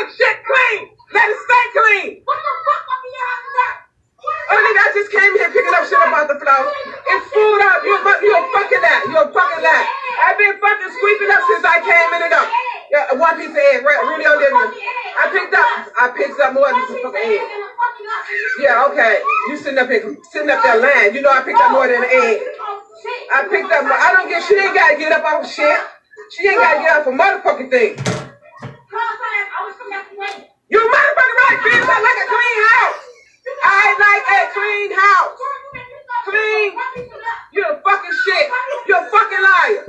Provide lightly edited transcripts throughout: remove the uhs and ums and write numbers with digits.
my shit clean. Let it stay clean. What the fuck up in your house is that? I just came here picking up shit up off the floor. It's food up. You're fucking that. You're fucking that. I've been fucking sweeping up since I came in it up. Yeah, one piece of egg, really on there. I picked up more than some fucking egg. Yeah, okay. You sitting up there lying. You know I picked up more than an egg. I picked up more. I don't get. She ain't gotta get up off shit. She ain't gotta get up for motherfucking thing. You motherfucking right, bitch. I like a clean house. I like a clean house. Clean. You're a fucking shit. You're a fucking liar.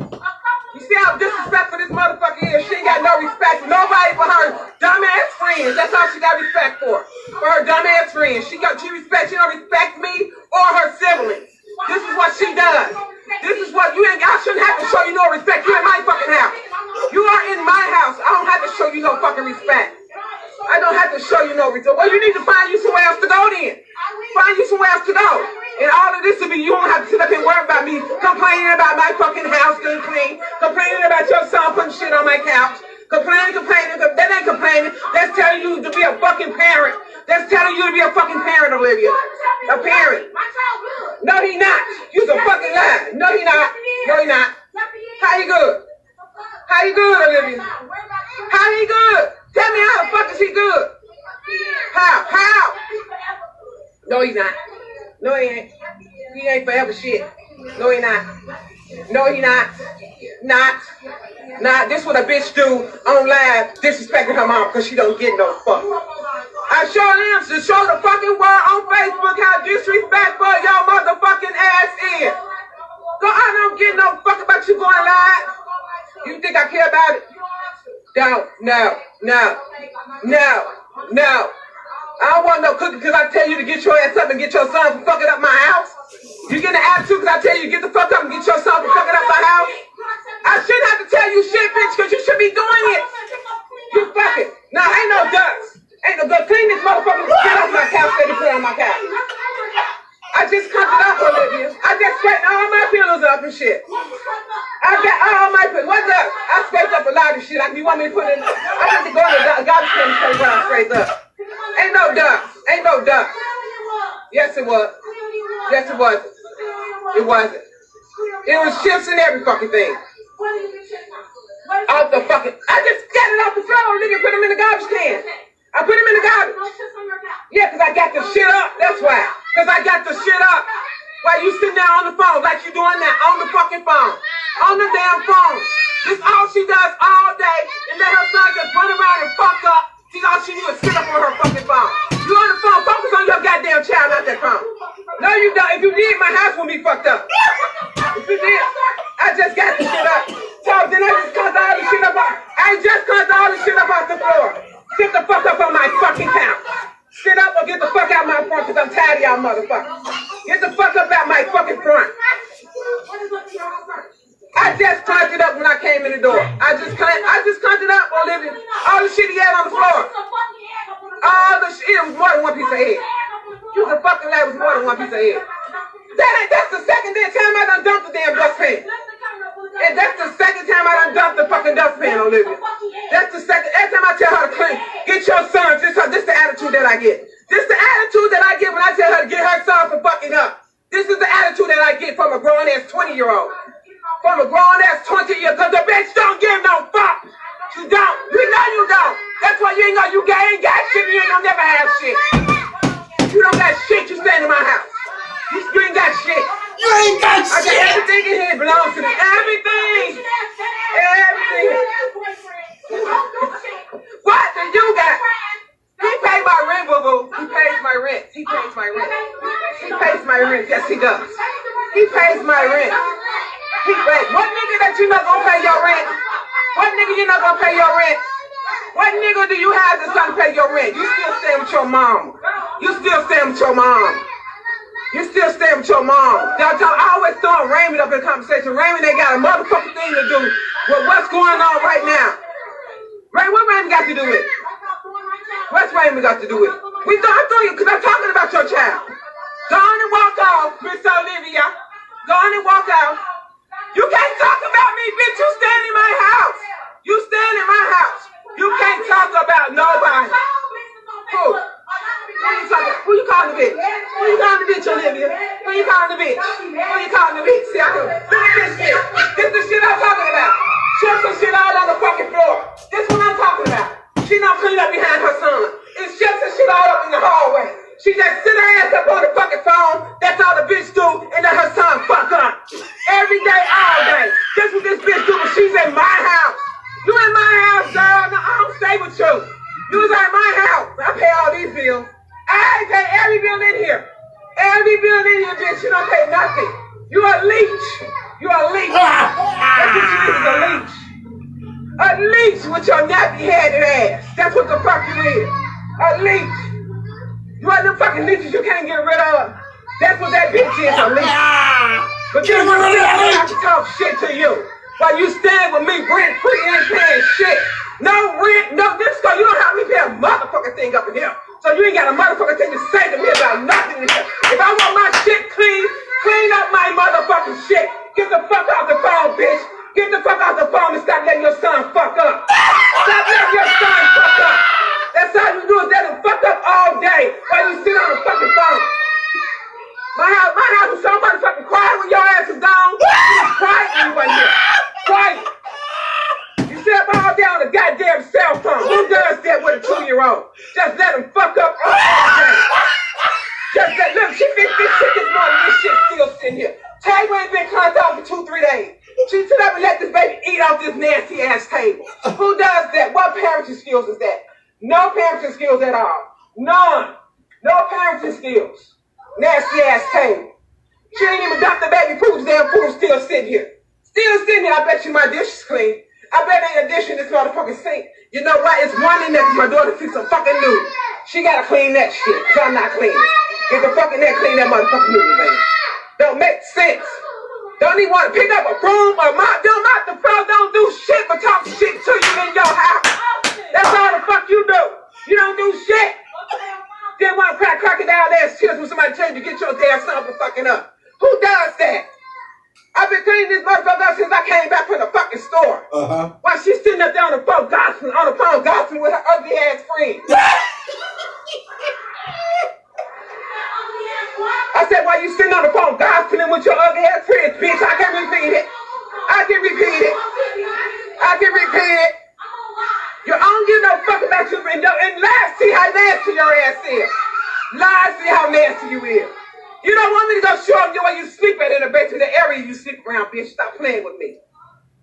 You see how disrespectful this motherfucker is? She ain't got no respect for nobody but her dumbass friends. That's all she got respect for. For her dumbass friends. She don't respect me or her siblings. This is what she does. This is what I shouldn't have to show you no respect. You're in my fucking house. You are in my house. I don't have to show you no fucking respect. I don't have to show you no respect. Well, you need to find you somewhere else to go then. Find you somewhere else to go. And all of this will be, you don't have to sit up and worry about me complaining about my fucking house getting clean, complaining about your son putting shit on my couch, complaining. That ain't complaining. That's telling you to be a fucking parent. That's telling you to be a fucking parent, Olivia. A parent. No, he not. You's a fucking lie. No, he not. No, he not. How he good? How he good, Olivia? How he good? Tell me how the fuck is he good? How? No, he's not. No, he ain't. He ain't forever shit. No, he not. No, he not. Not. This what a bitch do on live, disrespecting her mom because she don't get no fuck. I show them to show the fucking world on Facebook how disrespectful your motherfucking ass is. So I don't get no fuck about you going live. You think I care about it? Don't. No. I don't want no cookie because I tell you to get your ass up and get your son from fucking up my house. You get an attitude because I tell you to get the fuck up and get your son from fucking up my house. I shouldn't have to tell you shit, bitch, because you should be doing it. You fucking. No, ain't no ducks. Ain't no ducks. Clean this motherfucking shit off my couch that you put on my couch. I just cut it up, Olivia. I just straightened all my pillows up and shit. I got all my pillows. What's up? I scraped up a lot of shit. You want me to put in? I had to go to the garbage can and say what I scraped up. Ain't no ducks. Yes, it was. It wasn't. It was chips and every fucking thing. Off the fucking. I just got it off the floor, nigga. Put them in the garbage can. I put them in the garbage. Yeah, because I got the shit up. That's why. Because I got the shit up. While you sitting there on the phone like you doing that. On the fucking phone. On the damn phone. This all she does all day. And let her son just run around and fuck up. All she do is sit up on her fucking phone. You on the phone, focus on your goddamn child, not that phone. No, you don't. If you did, my house would be fucked up. If you did, I just got the shit up. So then I just cut all the shit up. Off the floor. Sit the fuck up on my fucking couch. Sit up or get the fuck out my front because I'm tired of y'all motherfuckers. Get the fuck up out my fucking front. I just cleaned it up when I came in the door. I just cleaned it up, Olivia. All the shit he had on the floor. All the shit, it was more than one piece of egg. You was a fucking lie, it was more than one piece of egg. That's the second time I done dumped the damn dustpan. And that's the second time I done dumped the fucking dustpan, Olivia. That's the second, every time I tell her to clean, get your son, this the attitude that I get. This the attitude that I get when I tell her to get her son for fucking up. This is the attitude that I get from a grown-ass 20-year-old. From a grown-ass 20-year-old, because the bitch don't give no fuck. You don't. You know you don't. That's why you ain't got shit, you ain't gonna never have shit. You don't got shit, you stand in my house. You ain't got shit. You ain't got shit. I got everything in here belongs to me. Everything. What do you got? He paid my rent, boo-boo. He pays my rent. Yes, he does. He pays my rent. Wait, what nigga that you not gonna pay your rent? What nigga you not gonna pay your rent? What nigga do you have that's gonna pay your rent? You still staying with your mom. I always throw Raymond up in the conversation. Raymond ain't got a motherfucking thing to do with what's going on right now. What Raymond got to do with it? What's Raymond got to do with it? I'm throwing you because I'm talking about your child. Go on and walk off, Miss Olivia. Go on and walk out. You can't talk about me, bitch. You stand in my house. You can't talk about nobody. calling the bitch? Who you calling the bitch, Olivia? Who you calling the bitch? Who you calling the bitch? See, I can look at this shit. This is the shit I'm talking about. Chips and shit all on the fucking floor. This what I'm talking about. She not clean up behind her son. It's chips and shit all up in the hallway. She just sit her ass up on the fucking phone. That's all the bitch do, and let her son fuck up. Every day, all day. That's what this bitch do, but she's in my house. You in my house, girl. No, I don't stay with you. You was at my house. I pay all these bills. I pay every bill in here. Every bill in here, bitch. You don't pay nothing. You a leech. You a leech. That's what you is, a leech. A leech with your nappy-headed ass. That's what the fuck you is. A leech. You want them fucking leeches you can't get rid of. That's what that bitch is, a leech. But you don't have to talk shit to you. While you stand with me rent-free, ain't paying shit. No rent, no disco. You don't have me pay a motherfucking thing up in here. So you ain't got a motherfucking thing to say to me about nothing in here. If I want my shit clean, clean up my motherfucking shit. Get the fuck off the phone, bitch. Get the fuck off the phone and stop letting your son fuck up. Stop letting your son fuck up. That's all you do is let him fuck up all day while you sit on the fucking phone. My house was so motherfucking quiet when your ass was gone. It was quiet when you wasn't here. Quiet. You sit up all day on a goddamn cell phone. Who does that with a 2-year-old? Just let him fuck up all day. Just let, look, she fixed this shit this morning. This shit still sitting here. Table ain't been cleaned out for 2-3 days. She sit up and let this baby eat off this nasty ass table. Who does that? What parenting skills is that? No parenting skills at all. None. No parenting skills. Nasty ass table. She ain't even dumped the baby food. Damn food still sitting here. Still sitting here. I bet you my dish is clean. I bet ain't a dish in this motherfucking sink. You know what? It's one in there because my daughter fixed some fucking noodles. She gotta clean that shit because I'm not cleaning. Get the fuck in there, clean that motherfucking noodle, baby. Don't make sense. Don't even want to pick up a broom or mop. Don't mop the floor. Don't do shit but talk shit to you in your house. That's all the fuck you do. You don't do shit. Then want to cry crocodile ass tears when somebody tells you to get your damn son for fucking up. Who does that? I've been cleaning this motherfucker up since I came back from the fucking store. While she's sitting up there on the phone gossiping with her ugly ass friend. I said, why you sitting on the phone gossiping with your ugly ass friends, bitch? I can repeat it. I can repeat it. I can repeat it. You don't give no fuck about you, and lies, see how nasty your ass is. Lies, see how nasty you is. You don't want me to go show up you where you sleep at in the basement, the area you sleep around, bitch. Stop playing with me.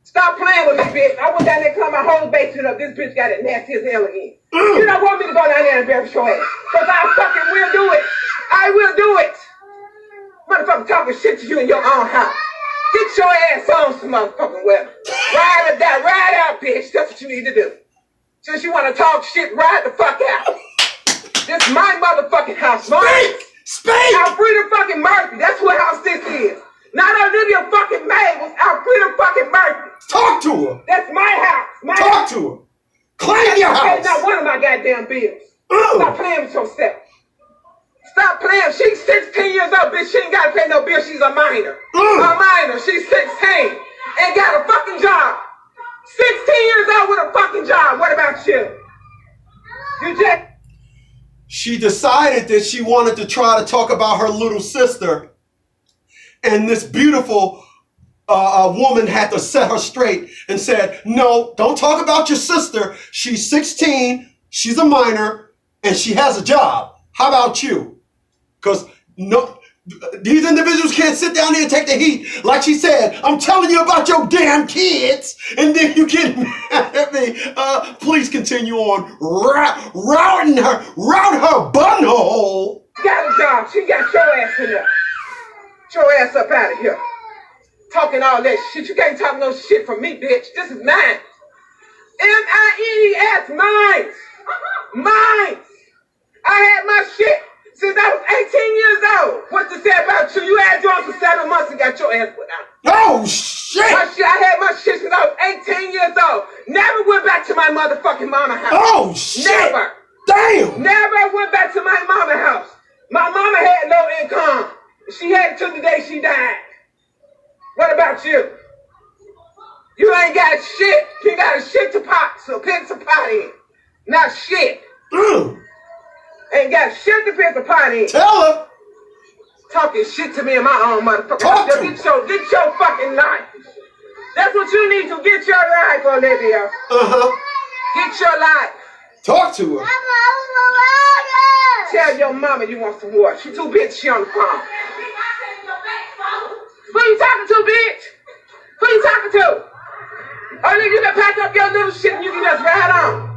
Stop playing with me, bitch. I went down there and cleaned my whole basement up. This bitch got it nasty as hell again. You don't want me to go down there and embarrass your ass. Because I fucking will do it. I will do it. Motherfucker talking shit to you in your own house. Get your ass on some motherfucking weather. Ride or die. Ride out, bitch. That's what you need to do. Since you want to talk shit, ride the fuck out. This is my motherfucking house. Speak! Alfreda fucking Murphy. That's what house this is. Not Olivia fucking May. Was Alfreda fucking Murphy. Talk to her. That's my house. Talk to her. Clean your house. Not one of my goddamn bills. Stop playing with yourself. Stop playing. She's 16 years old, bitch. She ain't got to pay no bill. She's a minor. A minor. She's 16. Ain't got a fucking job. 16 years old with a fucking job. What about you? You just... She decided that she wanted to try to talk about her little sister. And this beautiful woman had to set her straight and said, no, don't talk about your sister. She's 16. She's a minor. And she has a job. How about you? Because no, these individuals can't sit down here and take the heat. Like she said, I'm telling you about your damn kids, and then you get mad at me. Please continue on route her butthole. Got a job. She got your ass in there. Get your ass up out of here. Talking all that shit. You can't talk no shit from me, bitch. This is mine. M-I-N-E-S, mine. Mine. I had my shit since I was 18 years old. What to say about you? You had yours for 7 months and got your ass put out. Oh, shit! I had my shit since I was 18 years old. Never went back to my motherfucking mama house. Oh, shit! Never. Damn! Never went back to my mama house. My mama had no income. She had it till the day she died. What about you? You ain't got shit. You got a shit to pot, so pick some pot in. Not shit. Ain't got shit to piss upon it. Tell her. Talking shit to me in my own motherfucking Talk house. to Get your fucking life. That's what you need to get your life, Olivia. Get your life. Talk to her. Tell your mama you want some water. She too bitch. She on the phone. Who you talking to, bitch? Who you talking to? Olivia, you can pack up your little shit and you can just ride on.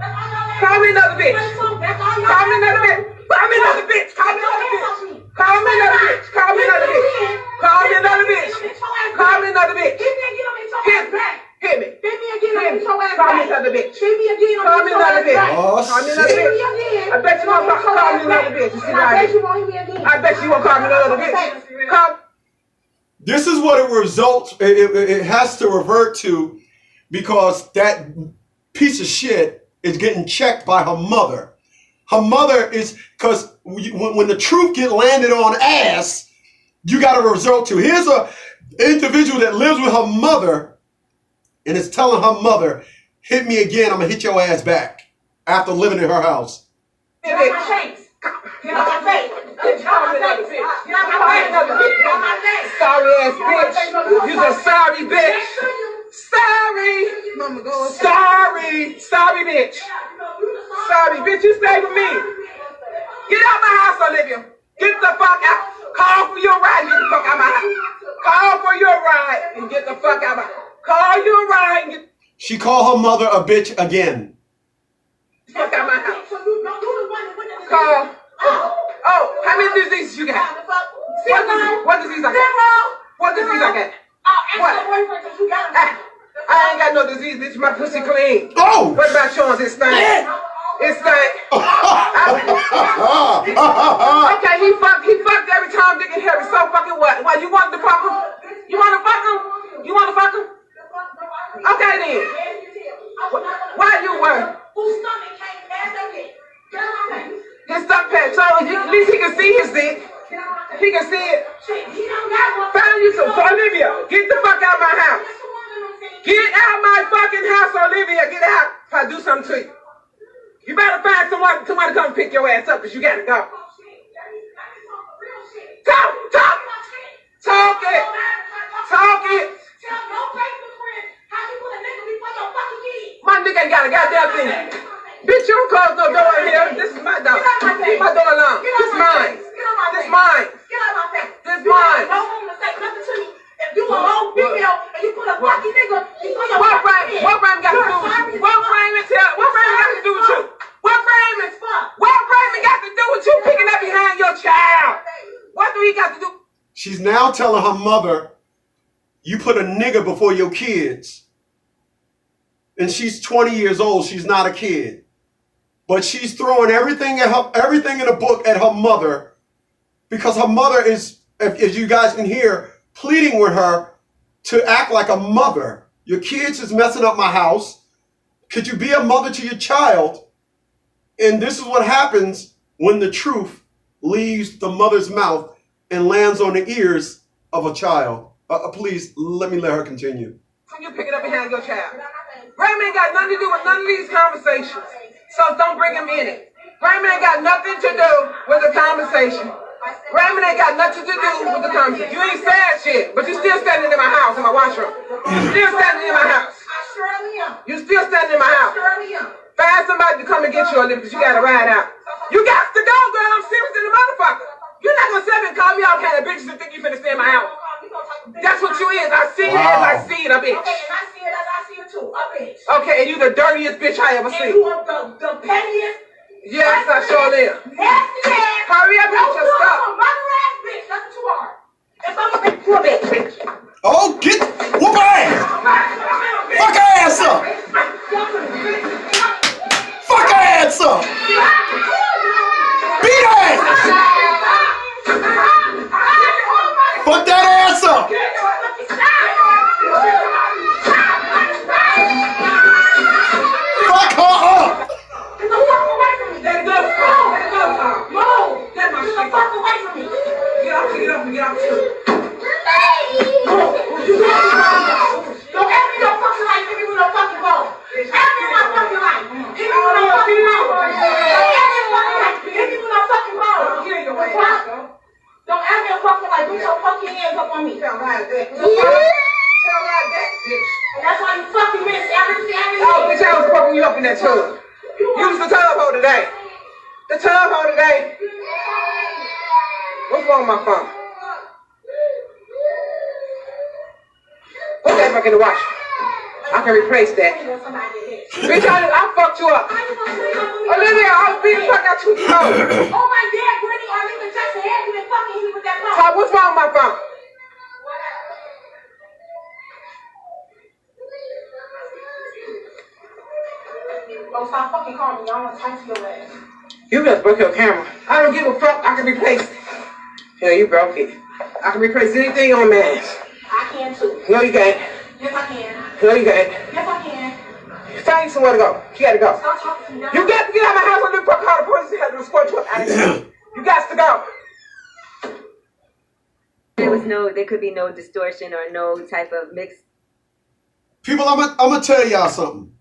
Call me another bitch. Call me another bitch. Call me another bitch. Call me another bitch. Call me another bitch. Call me another bitch. Call me another bitch. Call me another bitch. Hit me. Hit me. Hit me again. Call me another bitch. Hit me again. Call me another bitch. Oh, Call me another bitch. I bet you won't call me another bitch. I bet you won't call me another bitch. Come. This is what it results. It has to revert to, because that piece of shit is getting checked by her mother. Her mother is, because when the truth get landed on ass, you got to resort to. Here's a individual that lives with her mother and is telling her mother, hit me again, I'm going to hit your ass back after living in her house. Get out my face. Get out my face. Get out my face. Get out my face. Sorry ass bitch. You's a sorry bitch. Sorry. Mama, go. Sorry. Sorry bitch. Sorry bitch. You stay with me. Get out my house, Olivia. Get the fuck out. Call for your ride and get the fuck out my house. Call for your ride and get the fuck out my house. Call your ride and get. She called her mother a bitch again. Fuck out my house. Call. Oh, how many diseases you got? What disease I got? What disease I got? What? I ain't got no disease, bitch. My pussy clean. Oh! What about yours? It stank. It stank. Okay, he fucked every time Dick and Harry. So fucking what? What, you want to fuck him? You want to fuck him? You want to fuck him? Okay then. Why you work? His stomach patch. So at least he can see his dick. He can see it. Find you some. So Olivia, get the fuck out of my house. Get out my fucking house, Olivia. Get out. If I do something to you. You better find someone to come pick your ass up because you gotta go. Talk it. Talk it. My nigga ain't got a goddamn thing. Bitch, you don't close no door in here. This is my door. Leave my door alone. This is mine. This is mine. This is mine. If you a whole female and you put a fucking nigga, what frame got to do with you? What frame got to do with you? What frame got to do with you picking up behind your child? What do he got to do? She's now telling her mother, you put a nigga before your kids. And she's 20 years old. She's not a kid. But she's throwing everything in the book at her mother, because her mother is, if you guys can hear, pleading with her to act like a mother. Your kids is messing up my house. Could you be a mother to your child? And this is what happens when the truth leaves the mother's mouth and lands on the ears of a child. Please, let her continue. You pick it up behind your child. Grandma ain't got nothing to do with none of these conversations. So don't bring him in it. Grandma ain't got nothing to do with the conversation. Grandma ain't got nothing to do with the conversation. You ain't said shit, but you still standing in my house, in my washroom. You still standing in my house. You still standing in my house. Find somebody to come and get you, Olivia, because you got to ride out. You got to go, girl. I'm serious in the motherfucker. You're not going to sit up and call me all kind of bitches and think you finna stay in my house. That's what you is. I see it as I see it, a bitch. Okay, and I see it as I see it too, a bitch. Okay, and you the dirtiest bitch I ever seen. And you are the pettiest. Yes, I sure am. Nasty ass. Hurry up, bitch, your stuff. Mother ass bitch. That's what you are. If I'm a bitch, you a bitch. Oh, whoop her ass. Fuck her ass up. Fuck her ass up. Beat her ass. Fuck that ass up. Fuck her up. Get the fuck away from me. Get the fuck away from me. Get up. Don't ever in your fucking life hit me with no fucking ball. Ever in my fucking life. Hit me with no fucking ball. Ever in my fucking life. Hit me with no fucking like that. Tell like that, bitch. And that's why you fucking miss every Oh, bitch, I was fucking you up in that tub. Use the tub hole today. The tub hole today. What's wrong with my phone? Put that back in the wash. I can replace that. Bitch, I fucked you up. Olivia, I'll beat the fuck out you. Oh my God, Granny, or even just ahead, you been fucking hit me with that phone. Todd, what's wrong with my phone? Oh, stop fucking calling me. I want to talk to your ass. You just broke your camera. I don't give a fuck. I can replace it. Yeah, you broke it. I can replace anything on mass. I can too. No, you can't. Yes, I can. No, you can't. Yes, I can. Find you somewhere to go. You gotta go. Stop talking to me now. You got to get out of my house. I'm gonna call the police. You have to escort you out of here. You got to go. There could be no distortion or no type of mix. People, I'm gonna tell y'all something.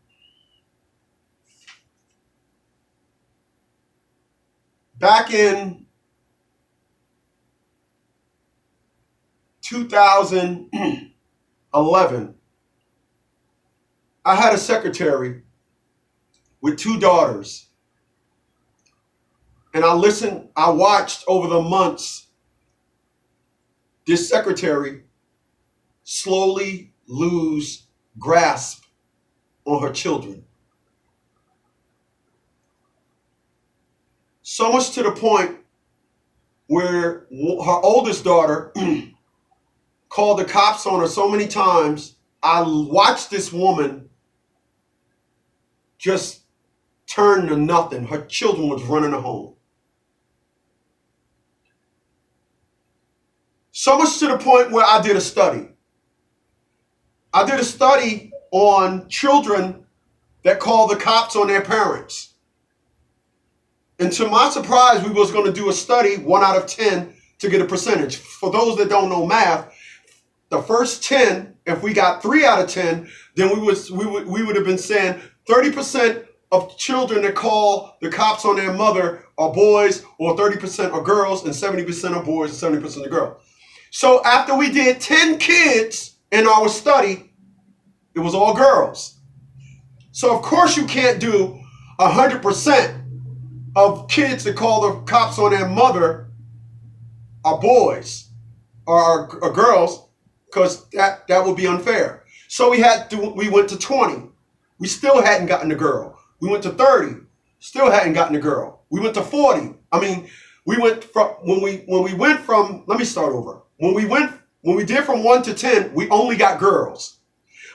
Back in 2011, I had a secretary with 2 daughters. And I watched over the months this secretary slowly lose grasp on her children. So much to the point where her oldest daughter called the cops on her so many times. I watched this woman just turn to nothing. Her children was running her home. So much to the point where I did a study. I did a study on children that call the cops on their parents. And to my surprise, we was going to do a study 1 out of 10 to get a percentage. For those that don't know math, the first 10, if we got 3 out of 10, then we would have been saying 30% of children that call the cops on their mother are boys, or 30% are girls, and 70% are boys and 70% are girls. So after we did 10 kids in our study, it was all girls. So of course you can't do 100% of kids that call the cops on their mother are boys or are girls, because that would be unfair. So we went to 20. We still hadn't gotten a girl. We went to 30. Still hadn't gotten a girl. We went to 40. We went from when we went from, let me start over. When we did from 1 to 10, we only got girls.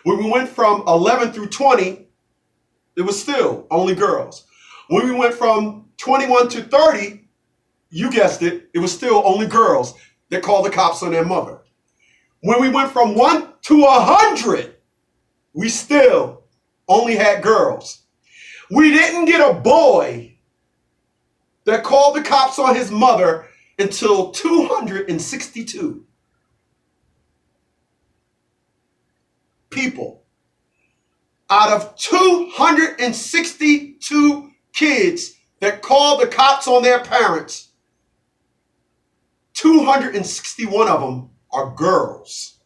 When we went from 11 through 20, it was still only girls. When we went from 21 to 30, you guessed it, it was still only girls that called the cops on their mother. When we went from 1 to 100, we still only had girls. We didn't get a boy that called the cops on his mother until 262. People. Out of 262 kids that called the cops on their parents, 261 of them are girls.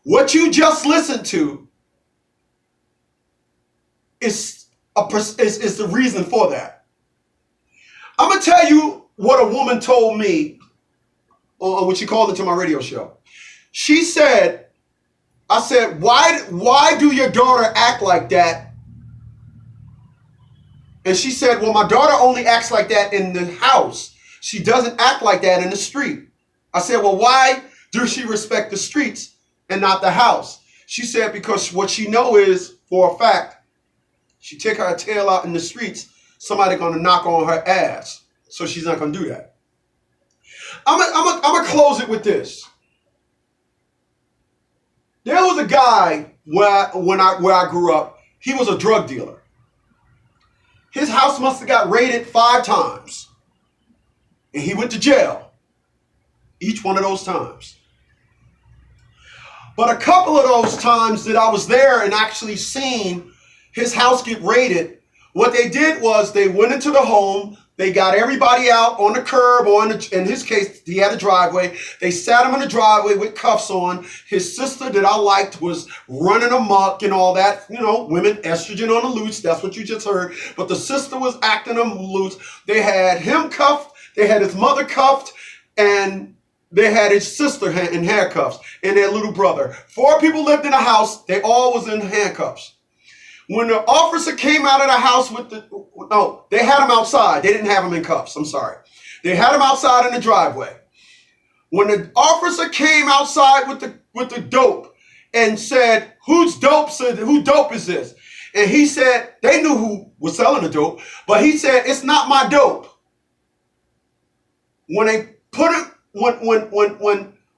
What you just listened to is the reason for that. I'm going to tell you what a woman told me when she called into my radio show. She said, I said, why do your daughter act like that? And she said, well, my daughter only acts like that in the house. She doesn't act like that in the street. I said, well, why does she respect the streets and not the house? She said, because what she know is, for a fact, she take her tail out in the streets, somebody gonna knock on her ass. So she's not gonna do that. I'm gonna close it with this. There was a guy where I grew up. He was a drug dealer. His house must have got raided 5 times. And he went to jail each one of those times. But a couple of those times that I was there and actually seen his house get raided, what they did was they went into the home, They got everybody out on the curb, or in his case, he had a driveway. They sat him in the driveway with cuffs on. His sister that I liked was running amok and all that. You know, women, estrogen on the loose. That's what you just heard. But the sister was acting on loose. They had him cuffed. They had his mother cuffed. And they had his sister in handcuffs and their little brother. 4 people lived in the house. They all was in handcuffs. When the officer came out of the house they had him outside. They didn't have him in cuffs. I'm sorry. They had him outside in the driveway. When the officer came outside with the dope and said, who dope is this? And he said, they knew who was selling the dope, but he said, it's not my dope. When they put it,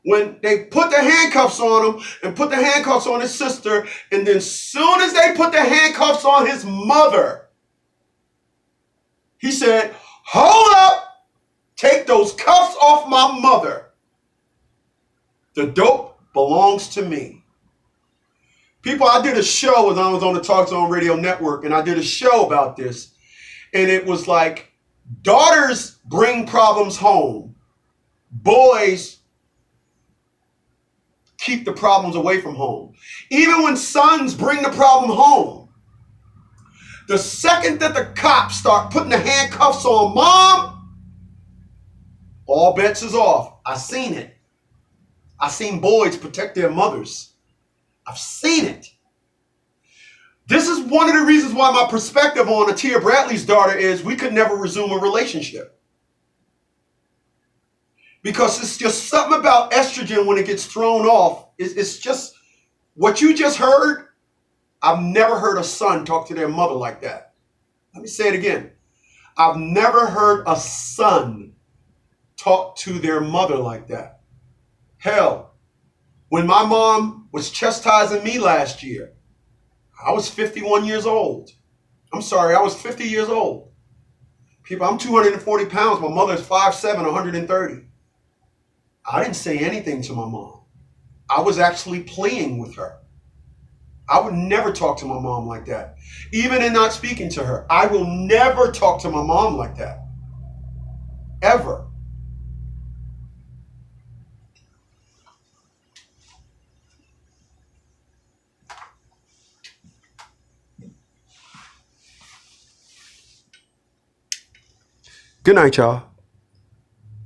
when they put the handcuffs on him and put the handcuffs on his sister, and then soon as they put the handcuffs on his mother, he said, hold up, take those cuffs off my mother. The dope belongs to me. People, I did a show when I was on the Talk Zone Radio Network, and I did a show about this, and it was like, daughters bring problems home. Boys keep the problems away from home. Even when sons bring the problem home, the second that the cops start putting the handcuffs on mom, all bets is off. I seen it. I seen boys protect their mothers. I've seen it. This is one of the reasons why my perspective on Atia Bradley's daughter is we could never resume a relationship. Because it's just something about estrogen when it gets thrown off. It's just what you just heard. I've never heard a son talk to their mother like that. Let me say it again. I've never heard a son talk to their mother like that. Hell, when my mom was chastising me last year, I was 51 years old. I'm sorry, I was 50 years old. People, I'm 240 pounds. My mother's 5'7", 130. I didn't say anything to my mom. I was actually playing with her. I would never talk to my mom like that. Even in not speaking to her, I will never talk to my mom like that. Ever. Good night, y'all.